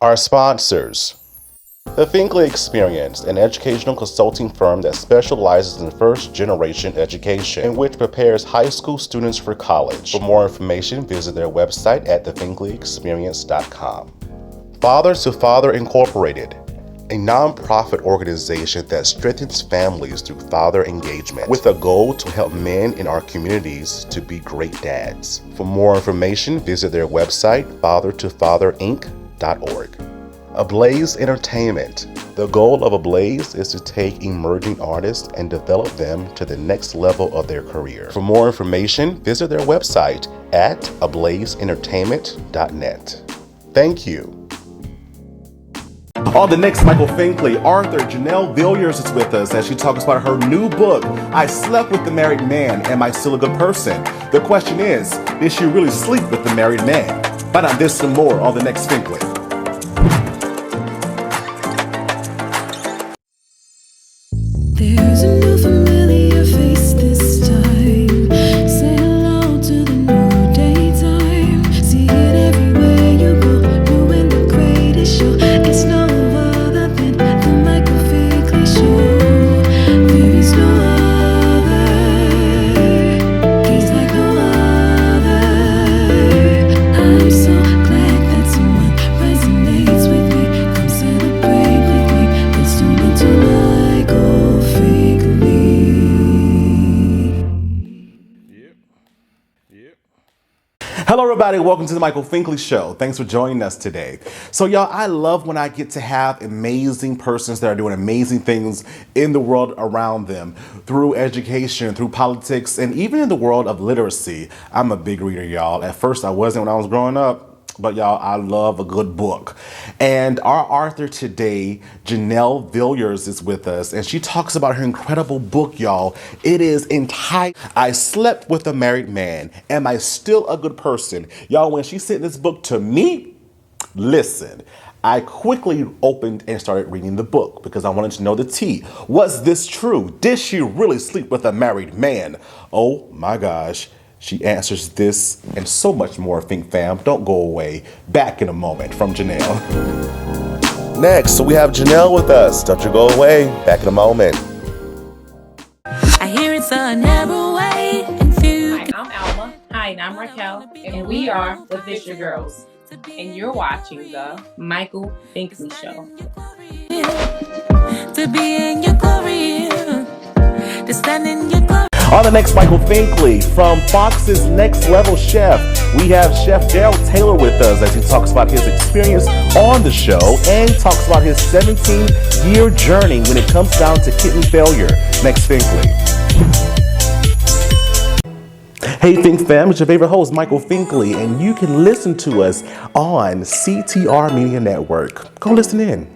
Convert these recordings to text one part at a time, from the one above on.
Our sponsors: The Finkley Experience, an educational consulting firm that specializes in first-generation education, and which prepares high school students for college. For more information, visit their website at thefinkleyexperience.com. Father to Father Incorporated, a nonprofit organization that strengthens families through father engagement, with a goal to help men in our communities to be great dads. For more information, visit their website, fathertofatherinc.org. ABLAZE Entertainment. The goal of ABLAZE is to take emerging artists and develop them to the next level of their career. For more information, visit their website at ablazeentertainment.net. Thank you. On the next Michael Finkley, author Janelle Villiers is with us as she talks about her new book, I Slept with the Married Man, Am I Still a Good Person? The question is, did she really sleep with the married man? Find out this and more on the next Finkley. There's a new familiar face this time. Say hello to the new daytime. See it everywhere you go, doing the greatest show. It's no other than the Michael Finkley Show. There is no other. He's like no other. I'm so glad that someone resonates with me. Come celebrate with me. Let's tune into Michael. Hello everybody, welcome to the Michael Finkley Show. Thanks for joining us today. So y'all, I love when I get to have amazing persons that are doing amazing things in the world around them through education, through politics, and even in the world of literacy. I'm a big reader, y'all. At first I wasn't when I was growing up. But y'all, I love a good book. And our author today, Janelle Villiers, is with us, and she talks about her incredible book, y'all. It is entitled, I Slept with a Married Man, Am I Still a Good Person? Y'all, when she sent this book to me, listen, I quickly opened and started reading the book because I wanted to know the tea. Was this true? Did she really sleep with a married man? Oh my gosh. She answers this and so much more, Fink Fam. Don't go away. Back in a moment from Janelle. Next, we have Janelle with us. Don't you go away. Back in a moment. I hear it's a narrow way. And few. Hi, I'm Alma. Hi, and I'm Raquel. And we are the Fisher Girls. And you're watching the Michael Finkley Show. To be in your glory. To stand in your glory. On the next Michael Finkley, from Fox's Next Level Chef, we have Chef Daryl Taylor with us as he talks about his experience on the show and talks about his 17-year journey when it comes down to kidney failure. Next Finkley. Hey Fink Fam, it's your favorite host, Michael Finkley, and you can listen to us on CTR Media Network. Go listen in.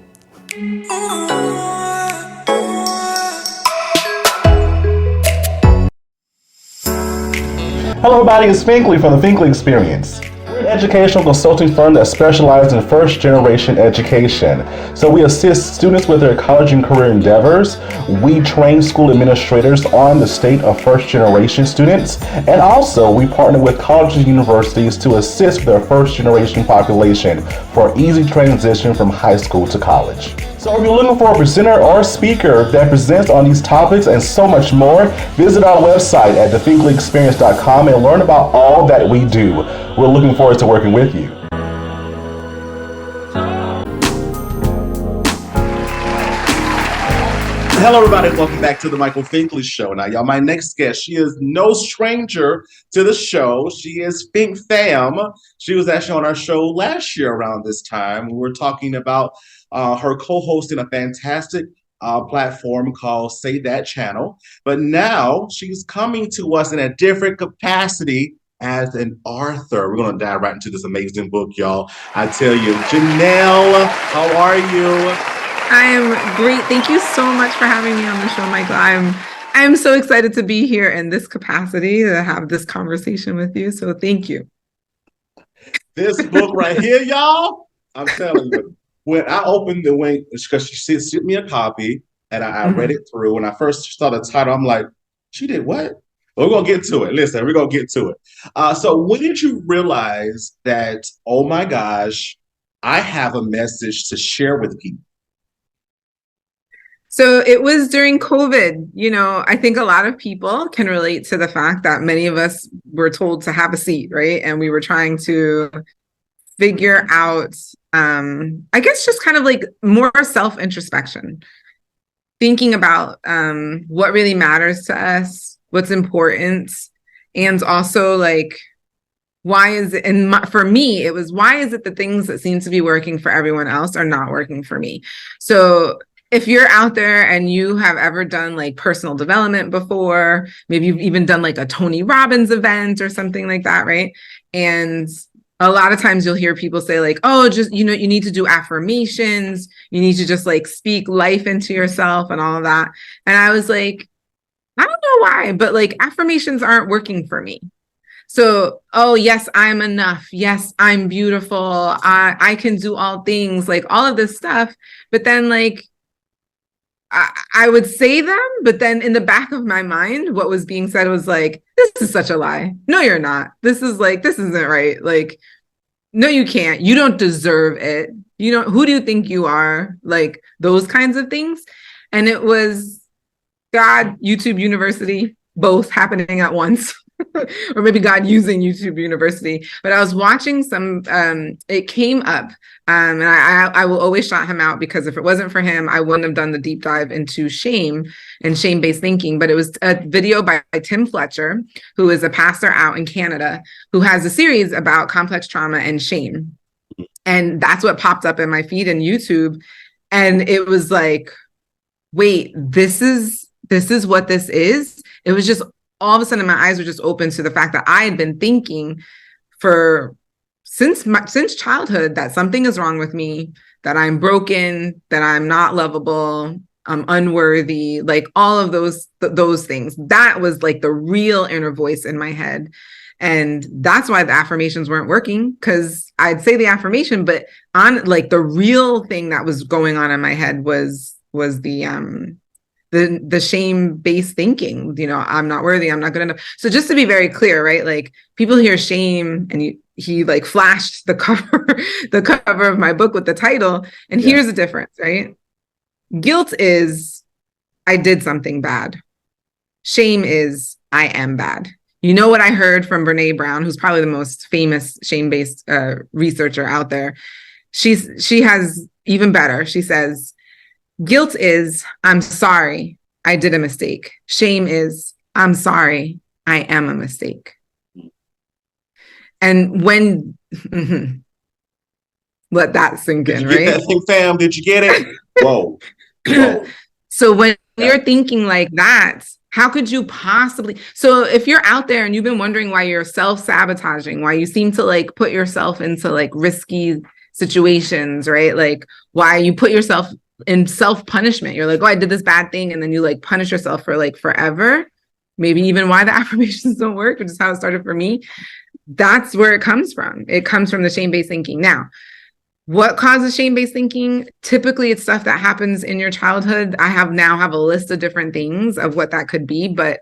Hello everybody, it's Finkley from the Finkley Experience. We're an educational consulting firm that specializes in first-generation education. So we assist students with their college and career endeavors. We train school administrators on the state of first-generation students. And also, we partner with colleges and universities to assist with their first-generation population for easy transition from high school to college. So if you're looking for a presenter or a speaker that presents on these topics and so much more, visit our website at thefinkleyexperience.com and learn about all that we do. We're looking forward to working with you. Hello everybody, welcome back to the Michael Finkley Show. Now y'all, my next guest, she is no stranger to the show. She is Fink Fam. She was actually on our show last year around this time. We were talking about her co-hosting a fantastic platform called Say That Channel. But now she's coming to us in a different capacity as an author. We're going to dive right into this amazing book, y'all. I tell you, Janelle, how are you? I am great. Thank you so much for having me on the show, Michael. I'm so excited to be here in this capacity to have this conversation with you. So thank you. This book right here, y'all, I'm telling you, when I opened the wing, because she sent me a copy and I read it through. When I first saw the title, I'm like, she did what? We're going to get to it. Listen, we're going to get to it. So when did you realize that, oh my gosh, I have a message to share with people. So it was during COVID. You know, I think a lot of people can relate to the fact that many of us were told to have a seat, right? And we were trying to figure out, I guess, just kind of like more self-introspection, thinking about what really matters to us, what's important, and also like, why is it, and for me, it was, why is it the things that seem to be working for everyone else are not working for me? So if you're out there and you have ever done like personal development before, maybe you've even done like a Tony Robbins event or something like that, right? And a lot of times you'll hear people say like, oh, just, you know, you need to do affirmations. You need to just like speak life into yourself and all of that. And I was like, I don't know why, but like affirmations aren't working for me. So, oh, yes, I'm enough. Yes, I'm beautiful. I can do all things, like all of this stuff. But then like, I would say them, but then in the back of my mind, what was being said was like, this is such a lie. No, you're not. This isn't right. Like, no, you can't. You don't deserve it. You don't, who do you think you are? Like those kinds of things. And it was God, YouTube University, both happening at once. Or maybe God using YouTube University. But I was watching some, it came up, and I will always shout him out, because if it wasn't for him, I wouldn't have done the deep dive into shame and shame-based thinking. But it was a video by Tim Fletcher, who is a pastor out in Canada, who has a series about complex trauma and shame. And that's what popped up in my feed in YouTube. And it was like, wait, this is what this is. It was just, all of a sudden my eyes were just open to the fact that I had been thinking since childhood that something is wrong with me, that I'm broken, that I'm not lovable, I'm unworthy, like all of those things. That was like the real inner voice in my head. And that's why the affirmations weren't working, because I'd say the affirmation, but on like the real thing that was going on in my head was the shame-based thinking, you know, I'm not worthy, I'm not good enough. So just to be very clear, right? Like people hear shame, and he like flashed the cover of my book with the title. And here's the difference, right? Guilt is, I did something bad. Shame is, I am bad. You know what I heard from Brene Brown, who's probably the most famous shame-based researcher out there. She has even better. She says, guilt is, I'm sorry, I did a mistake. Shame is, I'm sorry, I am a mistake. And when, let that sink in, right? That Fink Fam, did you get it? Whoa. So when you're thinking like that, how could you possibly, so if you're out there and you've been wondering why you're self-sabotaging, why you seem to like put yourself into like risky situations, right? Like why you put yourself in self-punishment. You're like, oh, I did this bad thing. And then you like punish yourself for like forever. Maybe even why the affirmations don't work, which is how it started for me. That's where it comes from. It comes from the shame-based thinking. Now, what causes shame-based thinking? Typically, it's stuff that happens in your childhood. I now have a list of different things of what that could be. But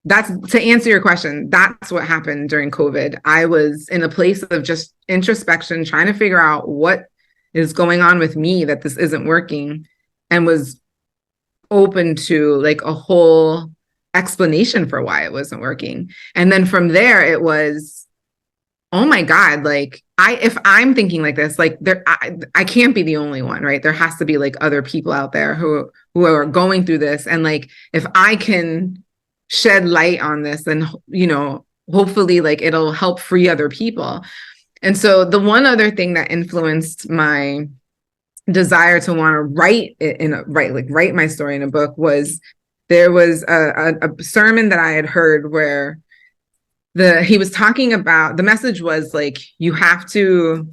that's, to answer your question, that's what happened during COVID. I was in a place of just introspection, trying to figure out what is going on with me, that this isn't working, and was open to like a whole explanation for why it wasn't working. And then from there, it was, oh my God, like if I'm thinking like this, like I can't be the only one, right? There has to be like other people out there who are going through this. And like, if I can shed light on this, then, you know, hopefully like it'll help free other people. And so the one other thing that influenced my desire to want to write my story in a book was, there was a sermon that I had heard where he was talking about, the message was like, you have to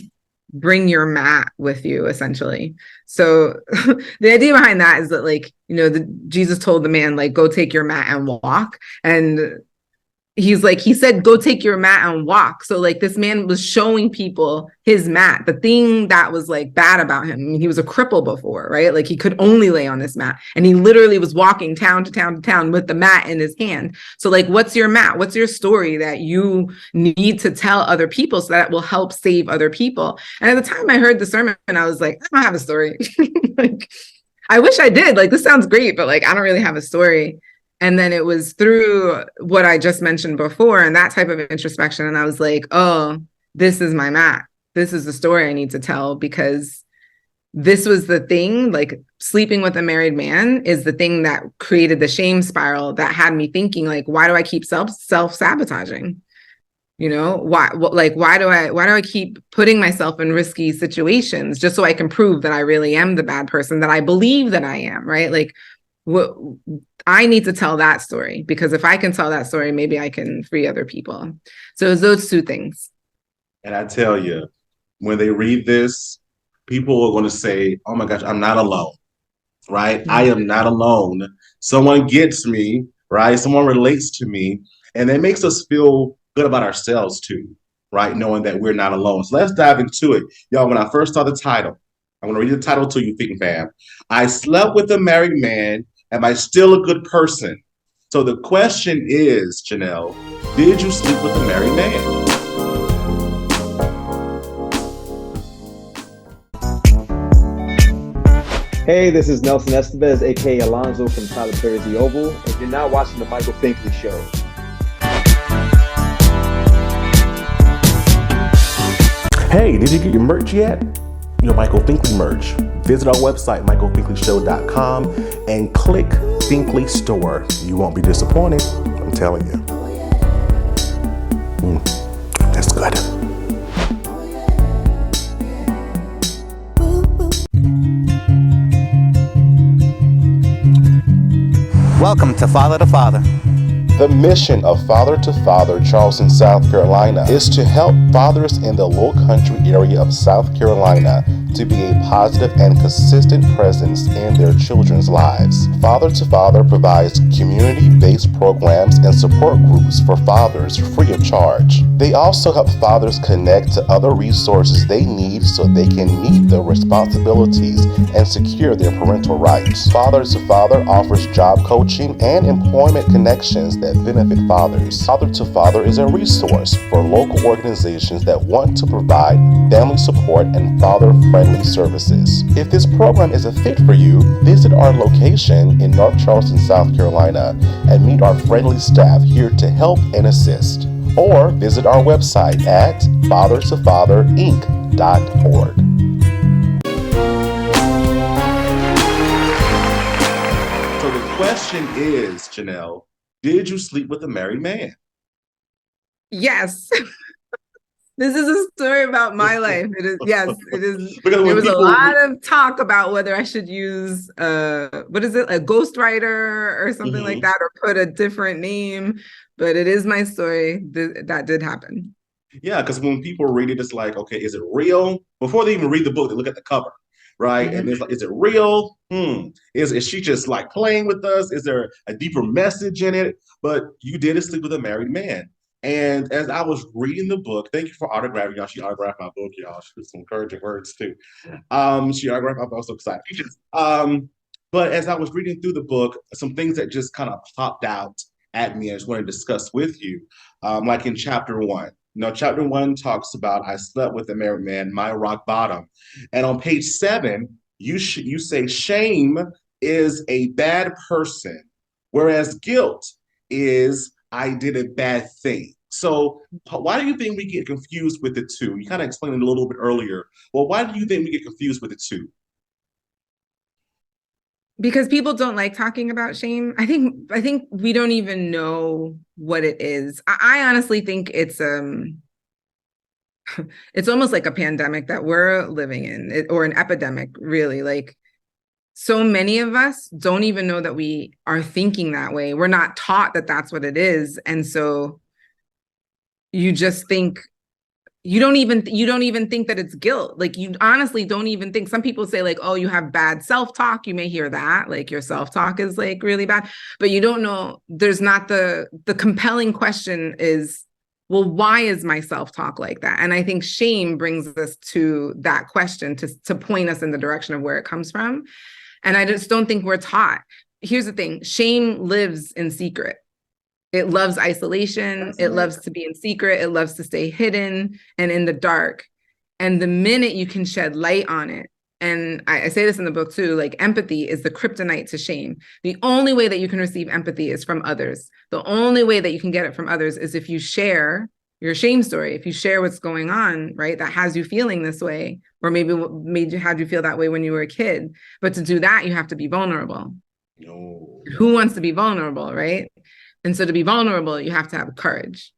bring your mat with you, essentially. So the idea behind that is that, like, you know, Jesus told the man, like, go take your mat and walk. And he's like, he said, go take your mat and walk. So like this man was showing people his mat, the thing that was like bad about him. I mean, he was a cripple before, right? Like he could only lay on this mat, and he literally was walking town to town to town with the mat in his hand. So like, what's your mat? What's your story that you need to tell other people so that will help save other people? And at the time I heard the sermon, I was like, I don't have a story. Like, I wish I did. Like, this sounds great, but like, I don't really have a story. And then it was through what I just mentioned before and that type of introspection. And I was like, oh, this is my mat. This is the story I need to tell, because this was the thing, like sleeping with a married man is the thing that created the shame spiral that had me thinking, like, why do I keep self-sabotaging? You know, why do I keep putting myself in risky situations just so I can prove that I really am the bad person that I believe that I am, right? Like, what I need to tell that story, because if I can tell that story, maybe I can free other people. So it's those two things. And I tell you, when they read this, people are going to say, oh my gosh, I'm not alone, right? I am not alone. Someone gets me, right? Someone relates to me, and it makes us feel good about ourselves too, right? Knowing that we're not alone. So let's dive into it. Y'all, when I first saw the title, I'm going to read the title to you, Fink Fam. I slept with a married man. Am I still a good person? So the question is, Janelle, did you sleep with a married man? Hey, this is Nelson Estevez, aka Alonzo from Tyler Perry's The Oval, and you're now watching the Michael Finkley Show. Hey, did you get your merch yet? Your Michael Finkley merch. Visit our website, michaelfinkleyshow.com, and click Finkley Store. You won't be disappointed, I'm telling you. That's good. Welcome to Father to Father. The mission of Father to Father Charleston, South Carolina is to help fathers in the Low Country area of South Carolina to be a positive and consistent presence in their children's lives. Father to Father provides community-based programs and support groups for fathers free of charge. They also help fathers connect to other resources they need so they can meet their responsibilities and secure their parental rights. Father to Father offers job coaching and employment connections that benefit fathers. Father to Father is a resource for local organizations that want to provide family support and father-friendly services. If this program is a fit for you, visit our location in North Charleston, South Carolina, and meet our friendly staff here to help and assist. Or visit our website at fathertofatherinc.org. So the question is, Janelle, did you sleep with a married man? Yes. This is a story about my life. It is, yes, it is. There was a lot of talk about whether I should use what is it, a ghostwriter or something like that, or put a different name. But it is my story. That did happen. Yeah, because when people read it, it's like, okay, is it real? Before they even read the book, they look at the cover, right? And it's like, is it real? Is she just like playing with us? Is there a deeper message in it? But you did sleep with a married man. And as I was reading the book, thank you for autographing, y'all. She autographed my book, y'all. She was some encouraging words too. She autographed my book. I was so excited. But as I was reading through the book, some things that just kind of popped out at me, I just want to discuss with you. Like in chapter 1. Chapter 1 talks about I slept with a married man, my rock bottom. And on page 7, you say shame is a bad person, whereas guilt is I did a bad thing. So why do you think we get confused with the two? You kind of explained it a little bit earlier. Well, why do you think we get confused with the two? Because people don't like talking about shame. I think we don't even know what it is. I honestly think it's almost like a pandemic that we're living in, or an epidemic, really. Like, so many of us don't even know that we are thinking that way. We're not taught that that's what it is. And so you just think you don't even think that it's guilt. Like, you honestly don't even think. Some people say like, oh, you have bad self-talk. You may hear that, like your self-talk is like really bad, but you don't know, there's not the compelling question is, well, why is my self-talk like that? And I think shame brings us to that question to point us in the direction of where it comes from. And I just don't think we're taught. Here's the thing, shame lives in secret. It loves isolation. It loves to be in secret. It loves to stay hidden and in the dark. And the minute you can shed light on it, and I say this in the book too, like empathy is the kryptonite to shame. The only way that you can receive empathy is from others. The only way that you can get it from others is if you share your shame story, if you share what's going on, right, that has you feeling this way, or maybe what made you, had you feel that way when you were a kid. But to do that, you have to be vulnerable. No. Who wants to be vulnerable, right? And so to be vulnerable, you have to have courage.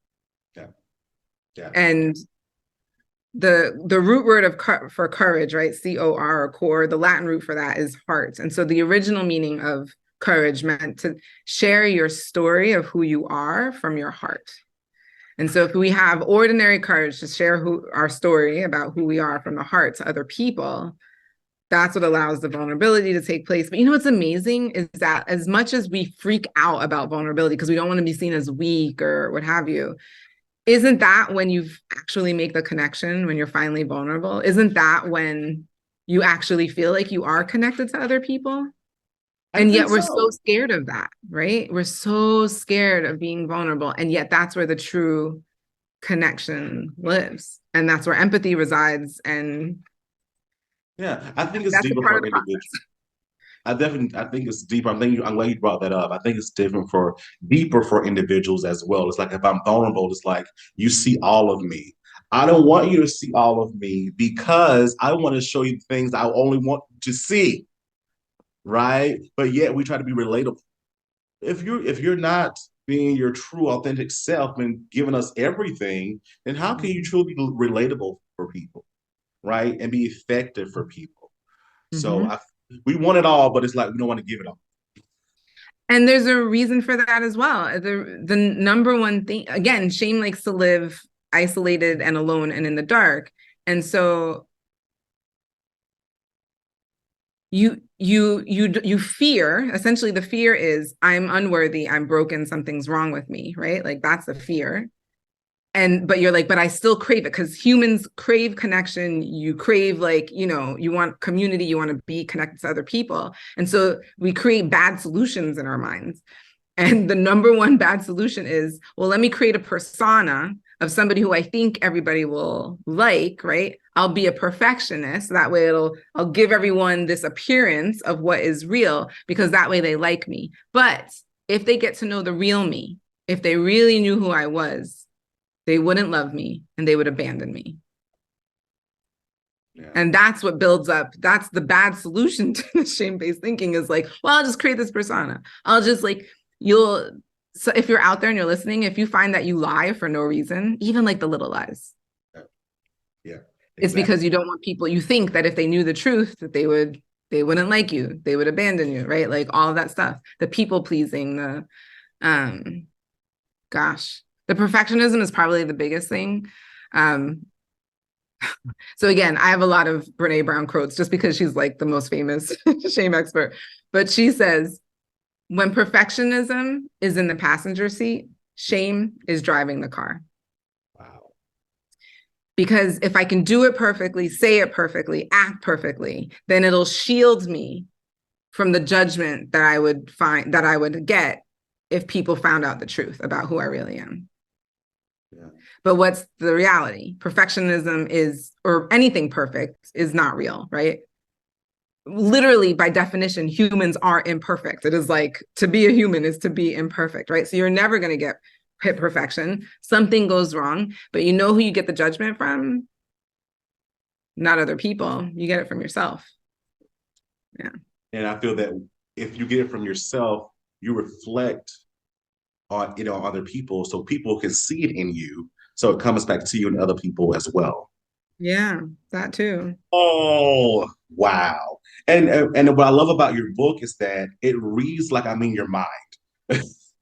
Yeah. Yeah. And the root word for courage, right? C-O-R, or core, the Latin root for that is heart. And so the original meaning of courage meant to share your story of who you are from your heart. And so if we have ordinary courage to share our story about who we are from the heart to other people, that's what allows the vulnerability to take place. But you know what's amazing is that as much as we freak out about vulnerability because we don't want to be seen as weak or what have you, isn't that when you actually make the connection, when you're finally vulnerable? Isn't that when you actually feel like you are connected to other people? And yet we're so scared of that, right? We're so scared of being vulnerable. And yet that's where the true connection lives. And that's where empathy resides. And yeah, I think it's deeper for individuals. I think it's deeper. I'm glad you brought that up. I think it's deeper for individuals as well. It's like if I'm vulnerable, it's like you see all of me. I don't want you to see all of me because I want to show you things I only want to see. Right? But yet we try to be relatable. If you're not being your true, authentic self and giving us everything, then how can you truly be relatable for people? Right? And be effective for people. So we want it all, but it's like we don't want to give it all. And there's a reason for that as well. The number one thing, again, shame likes to live isolated and alone and in the dark. And so you fear, essentially the fear is I'm unworthy, I'm broken, something's wrong with me, right? Like that's the fear. But you're like, but I still crave it because humans crave connection. You crave you want community, you want to be connected to other people. And so we create bad solutions in our minds. And the number one bad solution is, well, let me create a persona of somebody who I think everybody will like, right? I'll be a perfectionist. That way I'll give everyone this appearance of what is real because that way they like me. But if they get to know the real me, if they really knew who I was, they wouldn't love me and they would abandon me. Yeah. And that's what builds up. That's the bad solution to the shame-based thinking is like, well, I'll just create this persona. I'll just so if you're out there and you're listening, if you find that you lie for no reason, even like the little lies. Yeah. Exactly. It's because you don't want people, you think that if they knew the truth, that they wouldn't like you. They would abandon you, right? Like all of that stuff, the people pleasing, the perfectionism is probably the biggest thing. So again, I have a lot of Brene Brown quotes just because she's like the most famous shame expert, but she says, when perfectionism is in the passenger seat, shame is driving the car. Wow. Because if I can do it perfectly, say it perfectly, act perfectly, then it'll shield me from the judgment that I would get if people found out the truth about who I really am. Yeah. But what's the reality? Perfectionism or anything perfect is not real, right? Literally, by definition, humans are imperfect. It is like to be a human is to be imperfect, right? So you're never going to hit perfection. Something goes wrong, but you know who you get the judgment from? Not other people. You get it from yourself. Yeah. And I feel that if you get it from yourself, you reflect on other people, so people can see it in you. So it comes back to you and other people as well. Yeah, that too. Oh, wow. And what I love about your book is that it reads like I'm in your mind.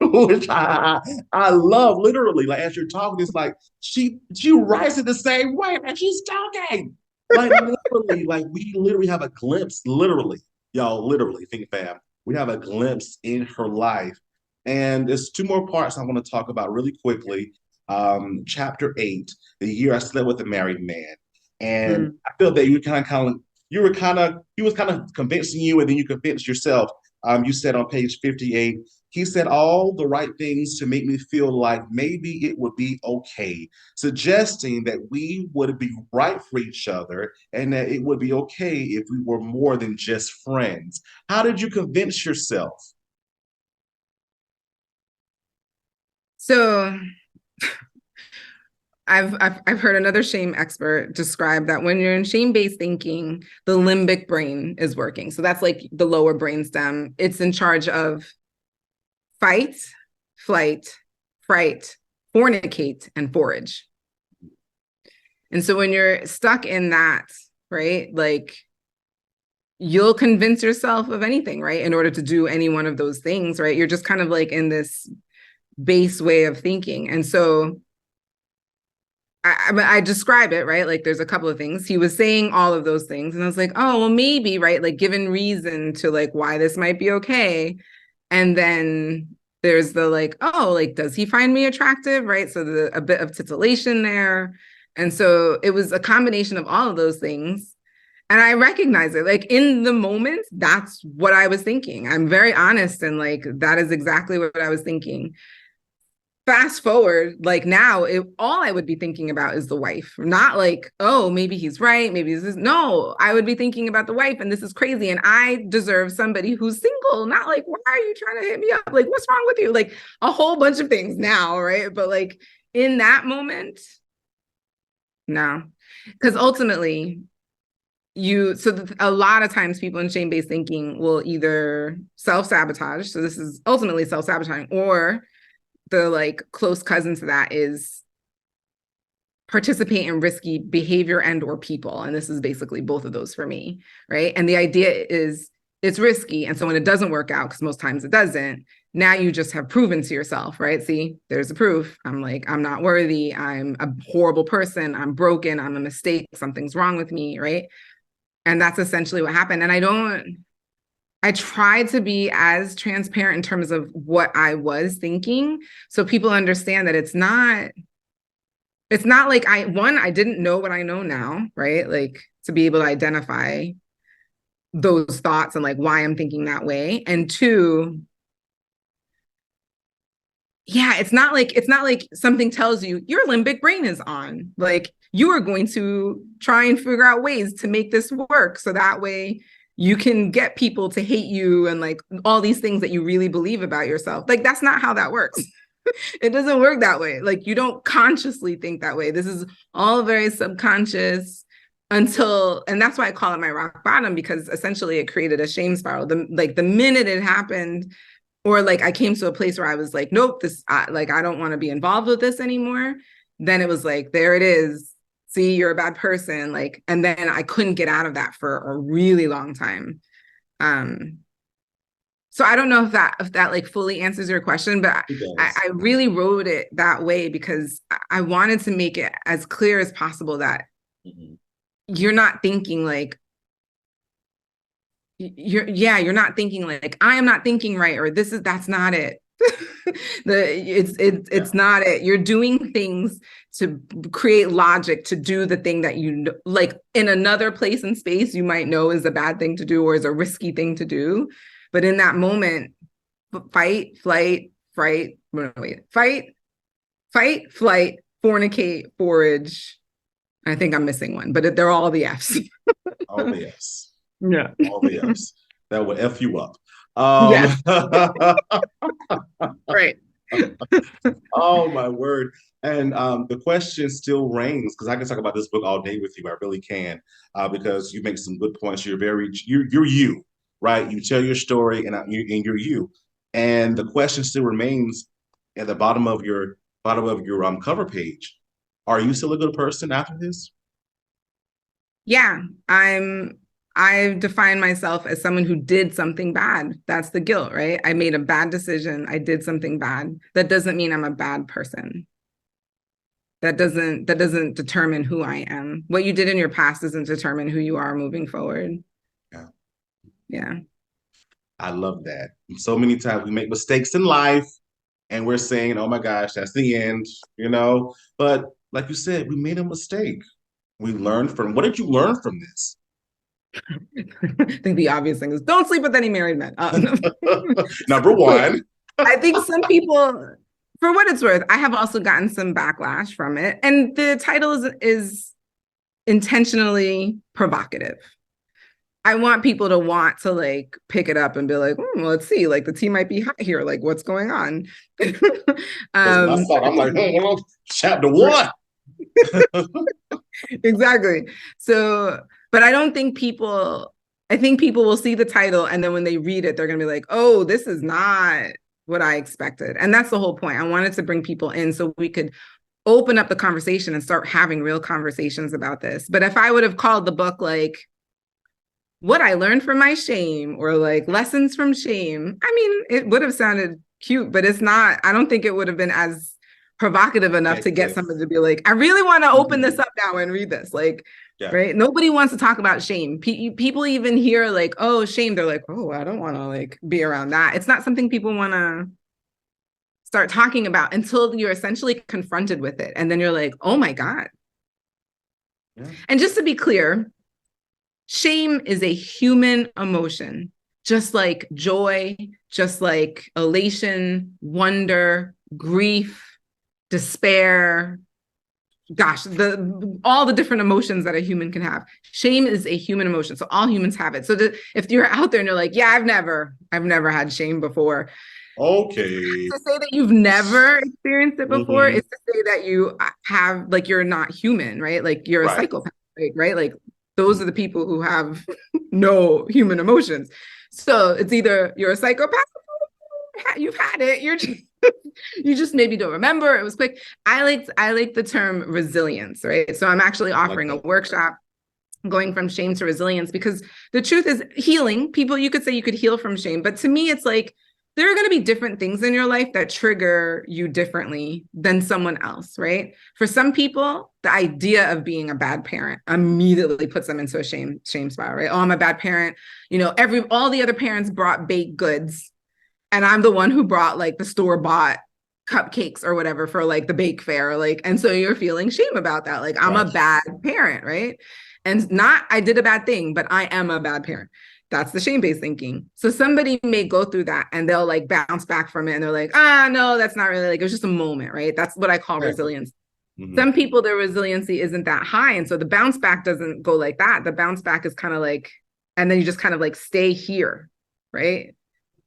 which I love. Literally, like as you're talking, it's like she writes it the same way and she's talking. Like literally, like we literally have a glimpse, literally, y'all, literally, Fink Fam. We have a glimpse in her life. And there's two more parts I want to talk about really quickly. Chapter 8, the year I slept with a married man. And I feel that he was kind of convincing you, and then you convinced yourself. You said on page 58, he said all the right things to make me feel like maybe it would be okay, suggesting that we would be right for each other and that it would be okay if we were more than just friends. How did you convince yourself? So I've heard another shame expert describe that when you're in shame-based thinking, the limbic brain is working. So that's like the lower brainstem. It's in charge of fight, flight, fright, fornicate, and forage. And so when you're stuck in that, right, like you'll convince yourself of anything, right, in order to do any one of those things, right? You're just kind of like in this base way of thinking. And so I describe it, right? Like there's a couple of things. He was saying all of those things. And I was like, oh, well, maybe, right? Like given reason to like why this might be okay. And then there's the like, oh, like, does he find me attractive? Right. So a bit of titillation there. And so it was a combination of all of those things. And I recognize it like in the moment, that's what I was thinking. I'm very honest. And like, that is exactly what I was thinking. Fast forward, like now, all I would be thinking about is the wife, not like, oh, maybe he's right, maybe this is, no, I would be thinking about the wife, and this is crazy, and I deserve somebody who's single, not like, why are you trying to hit me up? Like, what's wrong with you? Like a whole bunch of things now, right? But like in that moment, no, because ultimately, a lot of times people in shame-based thinking will either self-sabotage, so this is ultimately self-sabotaging, or the like close cousin to that is participate in risky behavior and or people. And this is basically both of those for me, right? And the idea is it's risky. And so when it doesn't work out, because most times it doesn't, now you just have proven to yourself, right? See, there's the proof. I'm like, I'm not worthy. I'm a horrible person. I'm broken. I'm a mistake. Something's wrong with me, right? And that's essentially what happened. And I tried to be as transparent in terms of what I was thinking, so people understand that it's not like I didn't know what I know now, right? Like to be able to identify those thoughts and like why I'm thinking that way. And two, yeah, it's not like something tells you your limbic brain is on. Like you are going to try and figure out ways to make this work. So that way you can get people to hate you and like all these things that you really believe about yourself. Like, that's not how that works. It doesn't work that way. Like, you don't consciously think that way. This is all very subconscious and that's why I call it my rock bottom, because essentially it created a shame spiral. The minute it happened, or like I came to a place where I was like, nope, I don't want to be involved with this anymore. Then it was like, there it is. See, you're a bad person. Like, and then I couldn't get out of that for a really long time. So I don't know if that like fully answers your question, but I really wrote it that way because I wanted to make it as clear as possible that you're not thinking like, you're not thinking like, I am not thinking right, or that's not it. It's not it. You're doing things to create logic to do the thing that you like in another place and space you might know is a bad thing to do or is a risky thing to do, but in that moment, fight, flight, fright, fight, flight, fornicate, forage. I think I'm missing one, but they're all the F's. All the F's. Yeah. All the F's. That will F you up. Yes. Right. Oh my word. And the question still reigns, because I can talk about this book all day with you. I really can, because you make some good points. You're you, right? You tell your story, and you're you. And the question still remains at the bottom of your cover page. Are you still a good person after this? Yeah, I I define myself as someone who did something bad. That's the guilt, right? I made a bad decision. I did something bad. That doesn't mean I'm a bad person. That doesn't determine who I am. What you did in your past doesn't determine who you are moving forward. Yeah. Yeah. I love that. So many times we make mistakes in life and we're saying, oh my gosh, that's the end, you know? But like you said, we made a mistake. We learned from, what did you learn from this? I think the obvious thing is don't sleep with any married men. Number one. I think some people, for what it's worth, I have also gotten some backlash from it. And the title is intentionally provocative. I want people to want to like pick it up and be like, let's see, like the tea might be hot here. Like what's going on? I'm like, well, chapter 1. Exactly. So, but I don't think I think people will see the title and then when they read it, they're going to be like, oh, this is not what I expected. And that's the whole point. I wanted to bring people in so we could open up the conversation and start having real conversations about this. But if I would have called the book like what I learned from my shame or like lessons from shame, I mean, it would have sounded cute, but it's not. I don't think it would have been as provocative enough to get somebody to be like, I really want to open this up now and read this. Like, right? Nobody wants to talk about shame. People even hear like, oh, shame. They're like, oh, I don't want to like be around that. It's not something people want to start talking about until you're essentially confronted with it. And then you're like, oh my God. Yeah. And just to be clear, shame is a human emotion, just like joy, just like elation, wonder, grief, despair, gosh, all the different emotions that a human can have. Shame is a human emotion. So all humans have it. So if you're out there and you're like, yeah, I've never had shame before. Okay. To say that you've never experienced it before is to say that you have, like, you're not human, right? Like you're a psychopath, right? Like those are the people who have no human emotions. So it's either you're a psychopath, you've had it, you just maybe don't remember. It was quick. I like the term resilience, right? So I'm actually offering a workshop going from shame to resilience because the truth is healing. People, you could say you could heal from shame, but to me, it's like there are going to be different things in your life that trigger you differently than someone else, right? For some people, the idea of being a bad parent immediately puts them into a shame spiral, right? Oh, I'm a bad parent. You know, all the other parents brought baked goods and I'm the one who brought like the store-bought cupcakes or whatever for like the bake fair, like, and so you're feeling shame about that. Like I'm a bad parent, right? And not, I did a bad thing, but I am a bad parent. That's the shame-based thinking. So somebody may go through that and they'll like bounce back from it and they're like, no, that's not really, like, it was just a moment, right? That's what I call resilience. Mm-hmm. Some people, their resiliency isn't that high. And so the bounce back doesn't go like that. The bounce back is kind of like, and then you just kind of like stay here, right?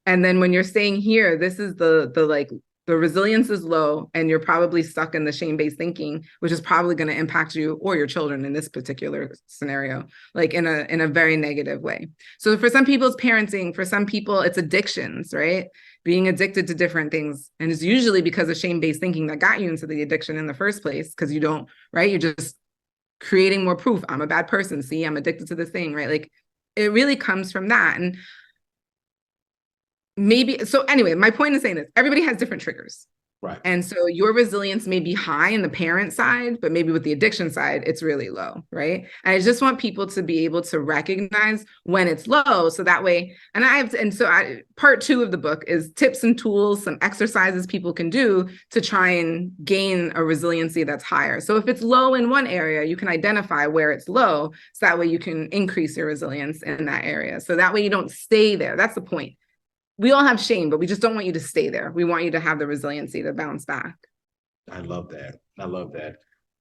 And then when you're staying here, this is the resilience is low and you're probably stuck in the shame-based thinking, which is probably going to impact you or your children in this particular scenario, like in a very negative way. So for some people, it's parenting. For some people, it's addictions, right? Being addicted to different things. And it's usually because of shame-based thinking that got you into the addiction in the first place, because you don't, right? You're just creating more proof. I'm a bad person. See, I'm addicted to this thing, right? Like it really comes from that. And maybe, so anyway, my point is saying this, everybody has different triggers. Right. And so your resilience may be high in the parent side, but maybe with the addiction side, it's really low, right? And I just want people to be able to recognize when it's low. So that way, part 2 of the book is tips and tools, some exercises people can do to try and gain a resiliency that's higher. So if it's low in one area, you can identify where it's low. So that way you can increase your resilience in that area. So that way you don't stay there. That's the point. We all have shame, but we just don't want you to stay there. We want you to have the resiliency to bounce back. I love that. I love that.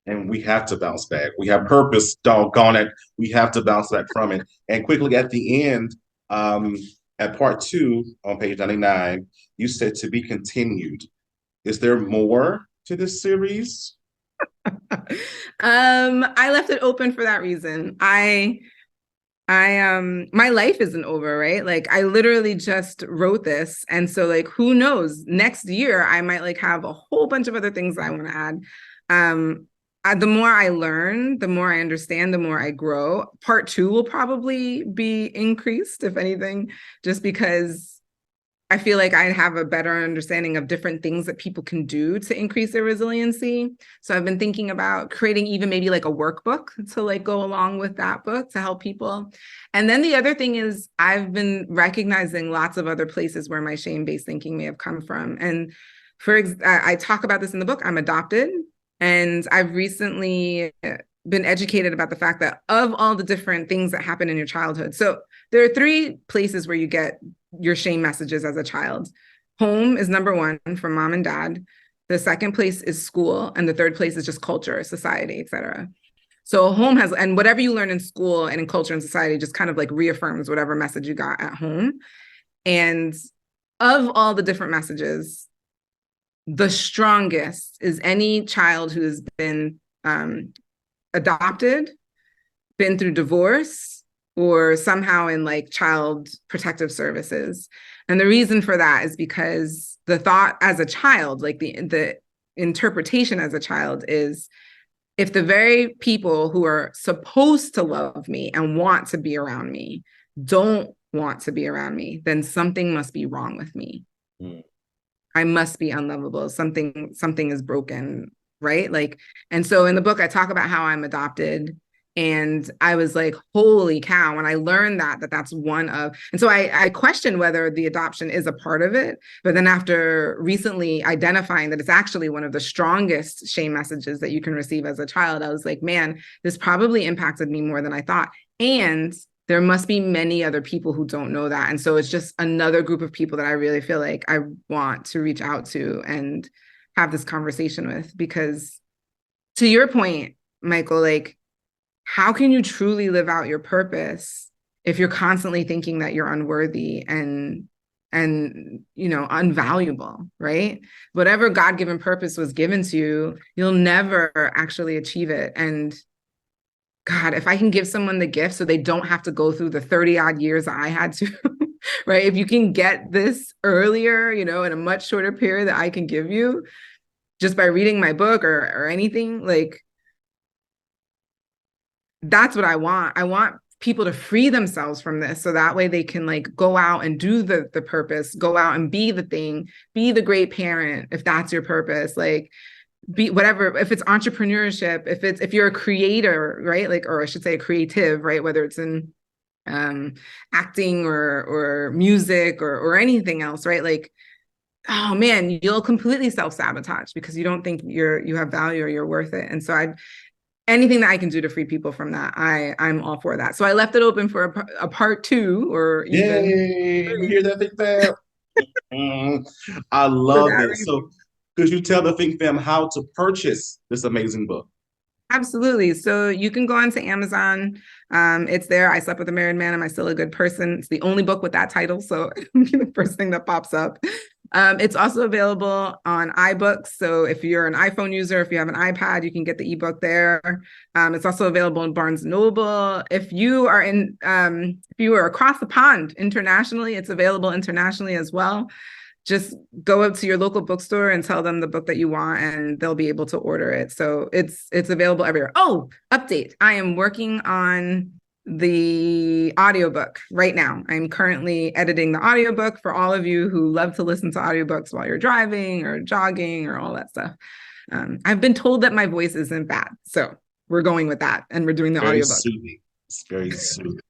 And we have to bounce back. We have purpose, doggone it. We have to bounce back from it. And quickly at the end, at part 2 on page 99, you said to be continued. Is there more to this series? I left it open for that reason. My life isn't over, right? Like I literally just wrote this. And so like, who knows, next year, I might like have a whole bunch of other things I want to add. the more I learn, the more I understand, the more I grow. Part 2 will probably be increased, if anything, just because I feel like I have a better understanding of different things that people can do to increase their resiliency. So I've been thinking about creating even maybe like a workbook to like go along with that book to help people. And then the other thing is I've been recognizing lots of other places where my shame-based thinking may have come from. And I talk about this in the book. I'm adopted, and I've recently been educated about the fact that of all the different things that happen in your childhood. So there are 3 places where you get your shame messages as a child. Home is number 1 from mom and dad. The second place is school. And the third place is just culture, society, etc. So home has, and whatever you learn in school and in culture and society just kind of like reaffirms whatever message you got at home. And of all the different messages, the strongest is any child who has been adopted, been through divorce, or somehow in like child protective services. And the reason for that is because the thought as a child, like the interpretation as a child is, if the very people who are supposed to love me and want to be around me don't want to be around me, then something must be wrong with me. I must be unlovable. Something is broken, right? Like, and so in the book, I talk about how I'm adopted. And I was like, holy cow, when I learned that's one of, and so I questioned whether the adoption is a part of it. But then after recently identifying that it's actually one of the strongest shame messages that you can receive as a child, I was like, man, this probably impacted me more than I thought. And there must be many other people who don't know that. And so it's just another group of people that I really feel like I want to reach out to and have this conversation with, because to your point, Michael, like, how can you truly live out your purpose if you're constantly thinking that you're unworthy and you know, unvaluable, right? Whatever God-given purpose was given to you, you'll never actually achieve it. And God, if I can give someone the gift so they don't have to go through the 30 odd years I had to, right? If you can get this earlier, you know, in a much shorter period that I can give you just by reading my book or anything, like, that's what I want. I want people to free themselves from this, so that way they can like go out and do the purpose, go out and be the thing, be the great parent, if that's your purpose, like be whatever, if it's entrepreneurship, if you're a creator, right? Like, or I should say a creative, right? Whether it's in acting or music or anything else, right? Like, oh man, you'll completely self-sabotage because you don't think you have value or you're worth it. And so anything that I can do to free people from that, I'm all for that. So I left it open for a part 2 or even. Yay! You hear that, Fink Fam? I love it. So could you tell the Fink Fam how to purchase this amazing book? Absolutely. So you can go onto Amazon. It's there. I Slept with a Married Man. Am I Still a Good Person? It's the only book with that title. So it'll be the first thing that pops up. It's also available on iBooks. So if you're an iPhone user, if you have an iPad, you can get the ebook there. It's also available in Barnes & Noble. If you are across the pond internationally, it's available internationally as well. Just go up to your local bookstore and tell them the book that you want, and they'll be able to order it. So it's available everywhere. Oh, update. I am working on the audiobook right now. I'm currently editing the audiobook for all of you who love to listen to audiobooks while you're driving or jogging or all that stuff. I've been told that my voice isn't bad, so we're going with that, and we're doing the audiobook. Soothing. It's very soothing.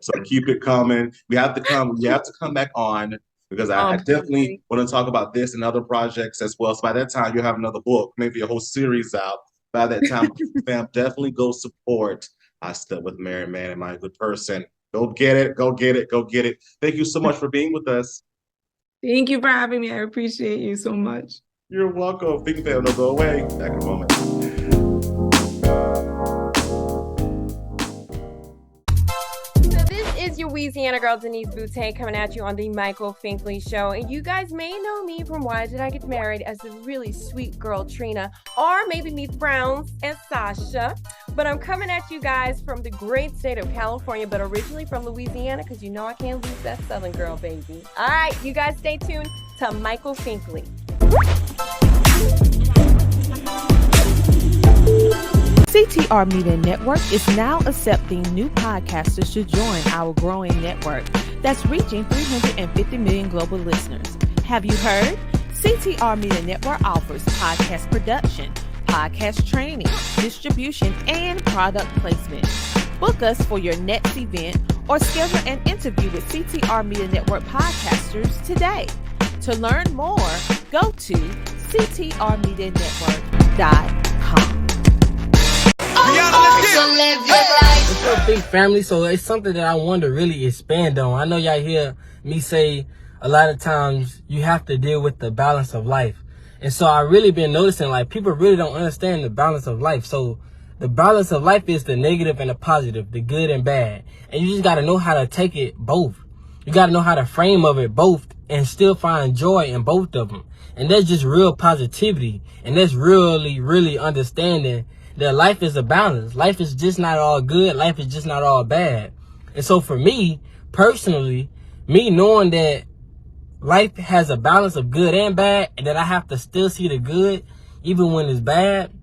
So keep it coming. You have to come back on, because I definitely want to talk about this and other projects as well. So by that time, you'll have another book, maybe a whole series out. By that time, fam, definitely go support I Slept with a Married Man, Am I a Good Person? Go get it. Go get it. Go get it. Thank you so much for being with us. Thank you for having me. I appreciate you so much. You're welcome. Fink Fam, don't go away. Back in a moment. Is your Louisiana girl Denise Boutte coming at you on the Michael Finkley Show. And you guys may know me from Why Did I Get Married as the really sweet girl Trina, or maybe Meet the Browns as Sasha. But I'm coming at you guys from the great state of California, but originally from Louisiana, because you know I can't lose that Southern girl, baby. All right, you guys stay tuned to Michael Finkley. CTR Media Network is now accepting new podcasters to join our growing network that's reaching 350 million global listeners. Have you heard? CTR Media Network offers podcast production, podcast training, distribution, and product placement. Book us for your next event or schedule an interview with CTR Media Network podcasters today. To learn more, go to ctrmedianetwork.com. It's a big family, so it's something that I want to really expand on. I know y'all hear me say a lot of times you have to deal with the balance of life. And so I really been noticing, like, people really don't understand the balance of life. So the balance of life is the negative and the positive, the good and bad. And you just got to know how to take it both. You got to know how to frame of it both and still find joy in both of them. And that's just real positivity. And that's really understanding that life is a balance. Life is just not all good. Life is just not all bad. And so for me, personally, me knowing that life has a balance of good and bad, and that I have to still see the good, even when it's bad,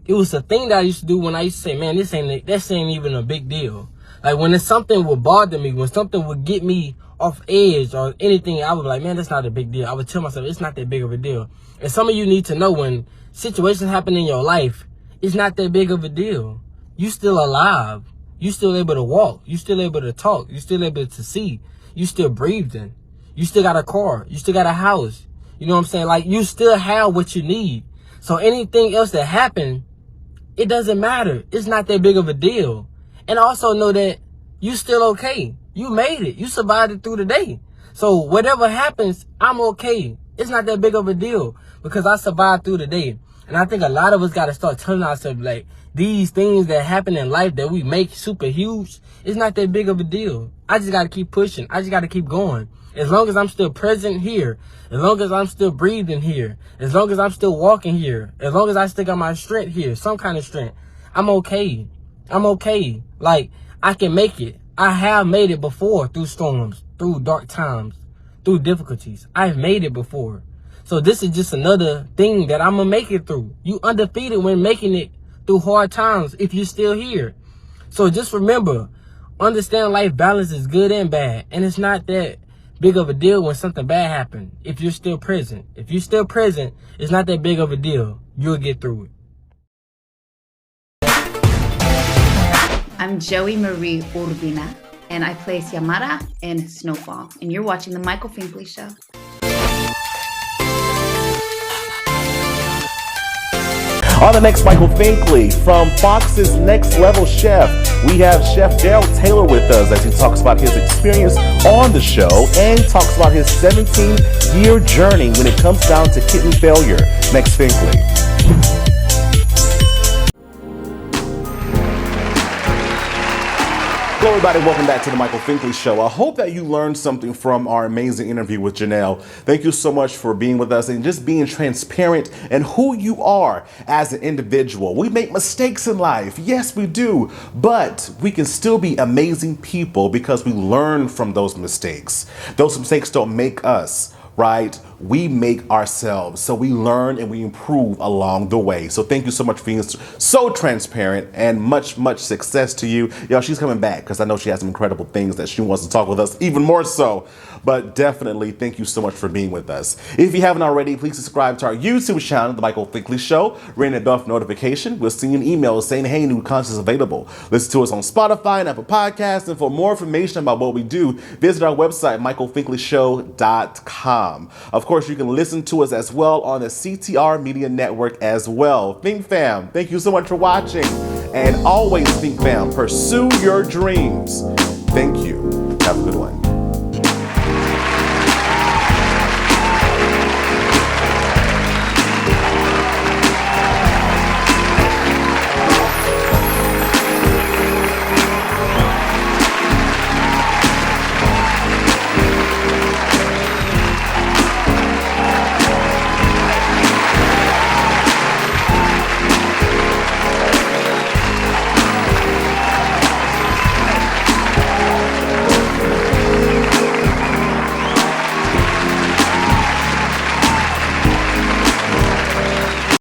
it was a thing that I used to do when I used to say, man, this ain't even a big deal. Like, when something would bother me, when something would get me off edge or anything, I would be like, man, that's not a big deal. I would tell myself, it's not that big of a deal. And some of you need to know, when situations happen in your life, it's not that big of a deal. You still alive. You still able to walk. You still able to talk. You still able to see. You still breathing. You still got a car. You still got a house. You know what I'm saying? Like, you still have what you need. So anything else that happened, it doesn't matter. It's not that big of a deal. And also know that you still okay. You made it. You survived it through the day. So whatever happens, I'm okay. It's not that big of a deal because I survived through the day. And I think a lot of us got to start telling ourselves, like, these things that happen in life that we make super huge, it's not that big of a deal. I just got to keep pushing. I just got to keep going. As long as I'm still present here, as long as I'm still breathing here, as long as I'm still walking here, as long as I still got my strength here, some kind of strength, I'm okay. I'm okay. Like, I can make it. I have made it before through storms, through dark times, through difficulties. I've made it before. So this is just another thing that I'm going to make it through. You undefeated when making it through hard times if you're still here. So just remember, understand life balance is good and bad. And it's not that big of a deal when something bad happens if you're still present. If you're still present, it's not that big of a deal. You'll get through it. I'm Joey Marie Urbina, and I play Xiomara in Snowfall. And you're watching The Michael Finkley Show. On the next Michael Finkley, from Fox's Next Level Chef, we have Chef Daryl Taylor with us as he talks about his experience on the show and talks about his 17-year journey when it comes down to kitten failure. Next Finkley. Hello everybody, welcome back to the Michael Finkley Show. I hope that you learned something from our amazing interview with Janelle. Thank you so much for being with us and just being transparent in who you are as an individual. We make mistakes in life, yes we do, but we can still be amazing people because we learn from those mistakes. Those mistakes don't make us, right? We make ourselves. So we learn and we improve along the way. So thank you so much for being so transparent, and much success to you. Y'all, she's coming back because I know she has some incredible things that she wants to talk with us even more so. But definitely thank you so much for being with us. If you haven't already, please subscribe to our YouTube channel, The Michael Finkley Show. Ring that bell for notification. We'll send you an email saying, hey, new content is available. Listen to us on Spotify and Apple Podcasts. And for more information about what we do, visit our website, michaelfinkleyshow.com. Of course, you can listen to us as well on the CTR Media Network as well. Fink Fam, thank you so much for watching. And always, Fink Fam, pursue your dreams. Thank you. Have a good one.